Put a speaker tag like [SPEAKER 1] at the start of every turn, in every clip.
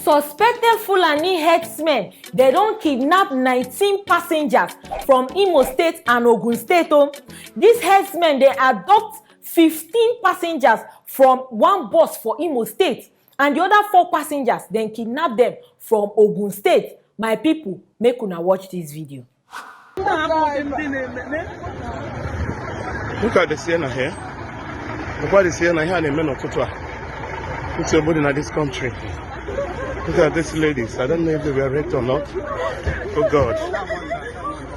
[SPEAKER 1] Suspected Fulani herdsmen, they don't kidnap 19 passengers from Imo State and Ogun State. These herdsmen, they adopt 15 passengers from one bus for Imo State, and the other 4 passengers then kidnap them from Ogun State. My people, make una watch this video.
[SPEAKER 2] Look at the sienna here. Look at the sienna here and the men of Kutwa. Put your body in this country. Look at these ladies. I don't know if they were raped or not. Oh God.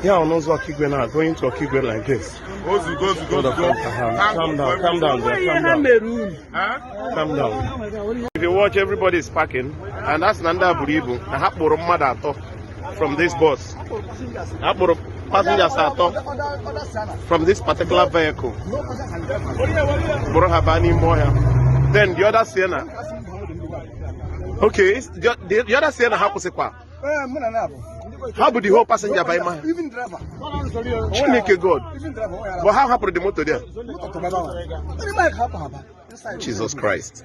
[SPEAKER 2] Yeah, I know Okigwe now. Going to Okigwe like this. Go. Calm down there. Calm down. If you watch, everybody is packing. And that's Nanda Buribu. I have Madato from this bus. I have passengers from this particular vehicle. Then the other Sienna. Okay, the other Sienna happens. How would the whole passenger by man? Even driver. God. But how happened the motor there? Jesus Christ.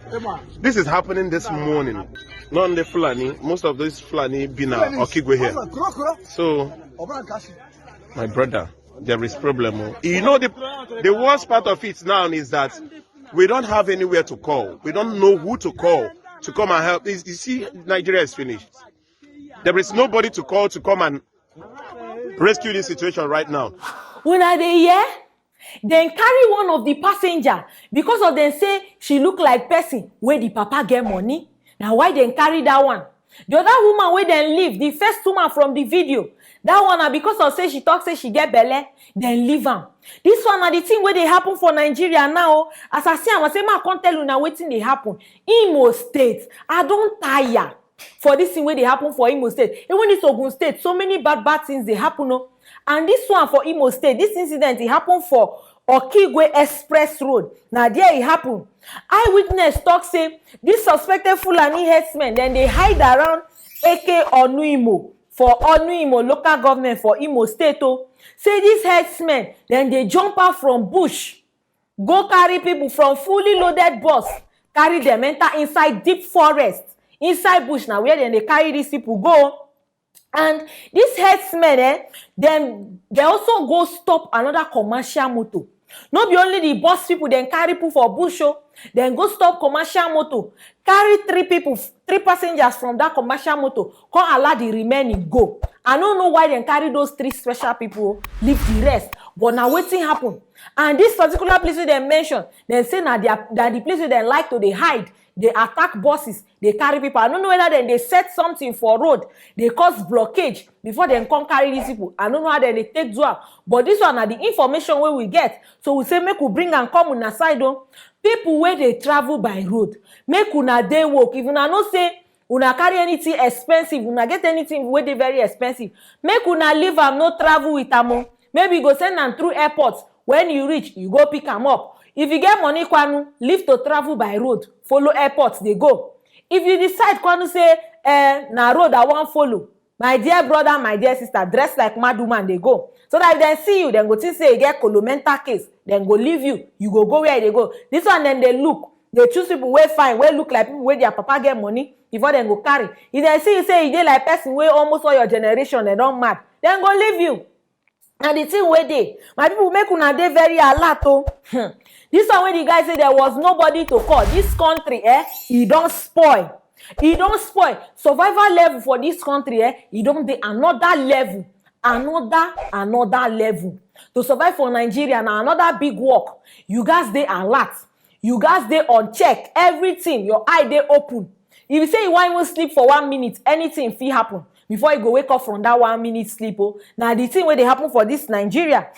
[SPEAKER 2] This is happening this morning. Not on the Fulani. Most of these Fulani been Okigwe here. So, my brother, there is problem. You know, the worst part of it now is that we don't have anywhere to call. We don't know who to call to come and help. You see, Nigeria is finished. There is nobody to call to come and rescue this situation right now.
[SPEAKER 1] When are they here? Then carry one of the passenger because of them say she look like person where the papa get money. Now why then carry that one? The other woman where then leave, the first woman from the video, that one because of say she talk say she get belle, then leave am. This one are the thing where they happen for Nigeria now. As I say, I say I can't tell you now waiting they happen. Imo State, I don't tire for this thing where they happen for Imo State. Even this Ogun State, so many bad things they happen. No? And this one for Imo State, this incident it happened for Okigwe Express Road. Now there it happened. Eyewitness talk say this suspected Fulani herdsmen then they hide around AK Onuimo for Onuimo local government for Imo State. Say these herdsmen then they jump out from bush, go carry people from fully loaded bus, carry them enter inside deep forest, inside bush now where then they carry these people go. And these herdsmen, then they also go stop another commercial motor. Not be only the bus people then carry people for bush, then go stop commercial motor, carry 3 passengers from that commercial motor, come allow the remaining go. I don't know why they carry those 3 special people, leave the rest. But now waiting happen. And this particular place they mention, they say now that the place where they like to they hide. They attack buses, they carry people. I don't know whether then they set something for road, they cause blockage before they come carry these people. I don't know how they take do. But this one are the information where we get. So we say make we bring and come on side. People where they travel by road, make una day work. If una no say una carry anything expensive, una get anything where they very expensive, make una leave am no travel with am. Maybe you go send them through airports. When you reach, you go pick them up. If you get money, Kwanu, leave to travel by road. Follow airports, they go. If you decide, Kwanu say, na road I want follow. My dear brother, my dear sister, dress like mad woman, they go. So that if they see you, then go to say you get mental case, then go leave you. You go where they go. This one, then they look. They choose people where fine, where look like people where their papa get money, before they go carry. If they see you say you dey like person where almost all your generation, they don't mad, then go leave you. And the thing where they, my people make una dey very alert. This one when the guy say there was nobody to call. This country, it don't spoil. It don't spoil. Survival level for this country, it don't be another level. Another level. To survive for Nigeria now, another big work. You guys they alert. You guys they on check. Everything, your eye they open. If you say you want to sleep for 1 minute, anything fit happen. Before you go wake up from that 1 minute sleep. Now the thing where they happen for this Nigeria.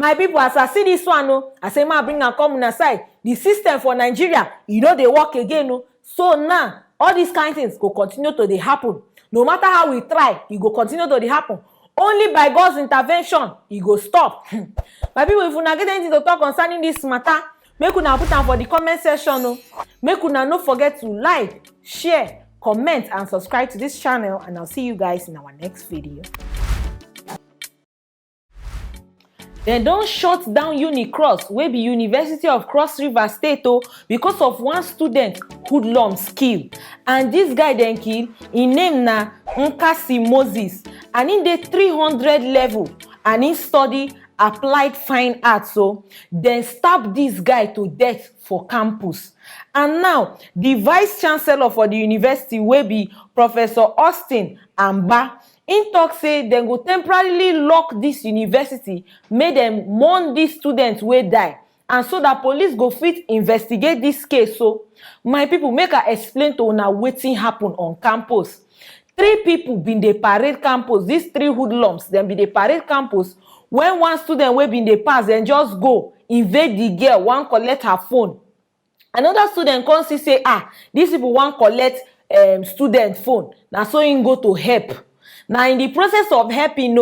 [SPEAKER 1] My people, as I see this one, I say, ma bring and come on aside. The system for Nigeria, they work again. So now, all these kind of things go continue to happen. No matter how we try, it go continue to happen. Only by God's intervention, it go stop. My people, if you not get anything to talk concerning this matter, make una put them for the comment section. Make una not forget to like, share, comment, and subscribe to this channel. And I'll see you guys in our next video. Dem don shut down unicross wey be University of Cross River State because of one student hoodlums kill. And dis guy dem kill, im name na Nkasi Moses, and im dey 300 level and im study applied fine arts. So dem stab dis guy to death for campus. And now the vice chancellor for the university wey be Professor Austin Amba, im tok say dem go temporarily lock dis university make dem mourn dis students wey die, and so that police go fit investigate dis case. So my people, make I explain to una wetin happen on campus. 3 people bin dey parade campus. Dis 3 hoodlums dem bin dey parade campus when one student wey bin dey pass dem just go invade the girl, wan collect her phone. Another student come see say dis people wan collect student phone, na so im go to help. Na in the process of helping,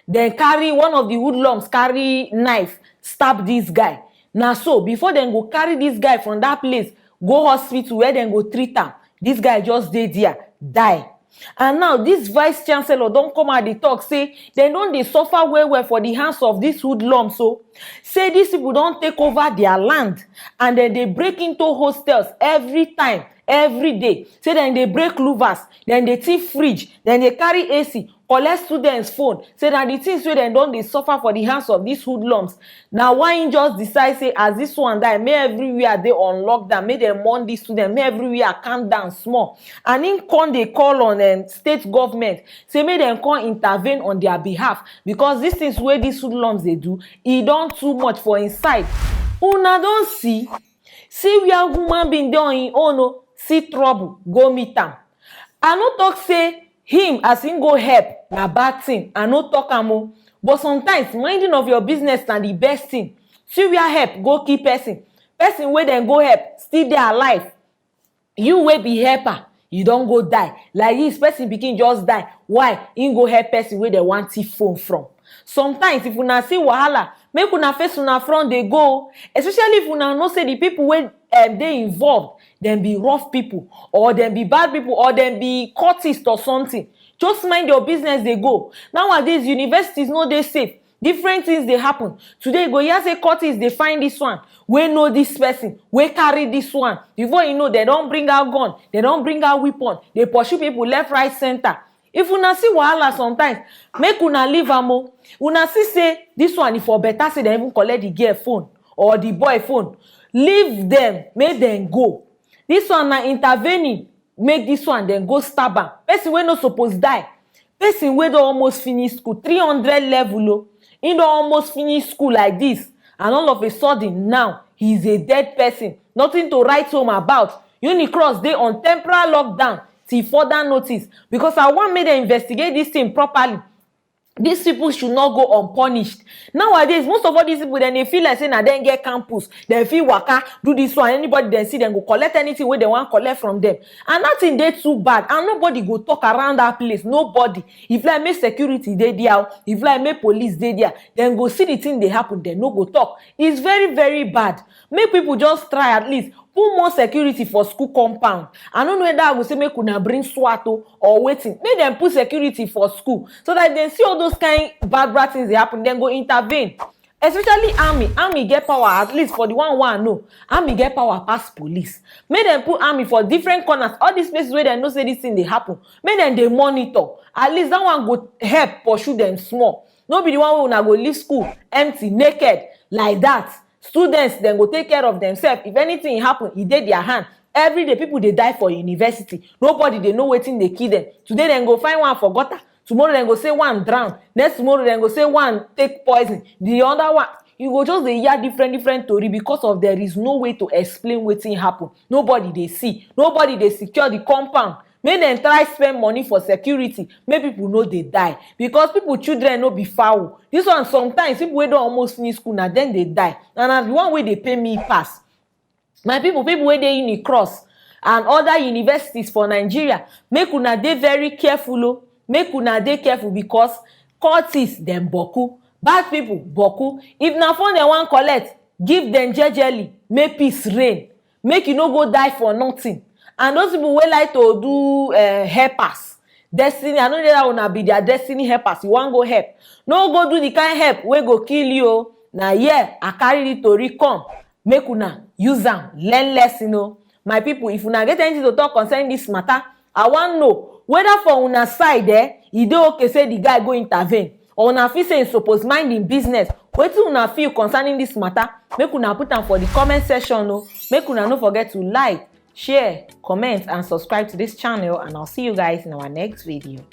[SPEAKER 1] dem carry one of the hoodlums carry knife stab dis guy. Na so before dem go carry dis guy from that place go hospital where dem go treat am, dis guy just dey there die. And now dis vice chancellor don come out dey talk say dem don dey suffer well for the hands of dis hoodlums. So say dis people don take over their land and dem dey break into hostels every time, every day. Say dem dey break louvers, dem dey thief fridge, dem dey carry AC, collect students phone. Say na the things wey dem don dey suffer for the hands of dis hoodlums. Na why im just decide say as dis one die, make everywhere dey on lockdown, make dem mourn dis students, make everywhere calm down small. And im come dey call on state government say make dem come intervene on their behalf, because dis things wey dis hoodlums dey do, e don too much for inside. Una don see where human being dey on im own, see trouble go meet am. I no talk say him as him go help na bad thing, I no talk am, but sometimes minding of your business na the best thing. See where help go kill person wey dem go help still dey alive. You wey be helper, you don go die. Like this person pikin just die, why? Him go help person wey dem wan thief phone from. Sometimes if una see wahala, make una face una front dey go, especially if una know say the people wey dey involved, dem be rough people, or dem be bad people, or dem be cultists or something. Just mind your business dey go. Nowadays universities no dey safe, different things dey happen. Today you go hear say cultists dey find this one wey know this person, wey carry this one. Before you know, dem don bring out gun, dem don bring out weapon, dey pursue people left, right, center. If una see wahala sometimes, make una leave am. Una see say this one e for better say dem even collect the girl phone or the boy phone, leave them, make them go. This one na intervening, make this one dem go stab am. Person wey no suppose die, person wey don almost finish school, 300 level, he don almost finish school like this, and all of a sudden now he is a dead person, nothing to write home about. Unicross dey on temporary lockdown till further notice, because I want make dem investigate this thing properly. These people should not go unpunished. Nowadays, most of all these people, then they feel like saying na dem get campus, dem feel waka, do this one, anybody dem see dem go collect anything wey dem wan collect from them. And that thing dey too bad, and nobody go talk around that place. Nobody. If like make security dey there, if like make police dey there, dem go see the thing dey happen, dem no go talk. It's very, very bad. Make people just try at least put more security for school compound. I don't know whether I go say make una bring SWAT or waiting. Make them put security for school, so that they see all those kind bad things they happen, then go intervene. Especially army. Army get power, at least for the one I know. Army get power past police. Make them put army for different corners. All these places where they know say this thing they happen. Make them they monitor. At least that one go help pursue them small. No be the one where una go leave school empty, naked like that. Students then go take care of themselves. If anything happen, e dey their hand. Every day people they die for university. Nobody they know wetin they kill them. Today then go find one for gutter. Tomorrow then go say one drown. Next tomorrow then go say one take poison. The other one, you go just dey hear different story, because of there is no way to explain wetin happen. Nobody they see. Nobody they secure the compound. Make dem try spend money for security, make people know they die, because people children no be foul. This one sometimes people wey don almost finish school, na then they die, and na the one wey dey pay me pass. My people wey dey Unicross and other universities for Nigeria, make una dey very careful. Make una dey careful, because cultists dem boku, bad people boku. If na phone dem wan collect, give dem jejely, make peace reign, make you no go die for nothing. And those people wey like to do helpers, destiny, I know that una be their destiny helpers. You wan go help, no go do the kind help wey go kill you. Na here I carry the tori come, make una use am learn lesson o. My people, if una get anything to talk concerning this matter, I wan know whether for una side e dey okay say the guy go intervene, or una feel say e suppose mind im business. Wetin una feel concerning this matter? Make una put am for the comment section o. Make una no forget to like, share, comment and subscribe to this channel, and I'll see you guys in our next video.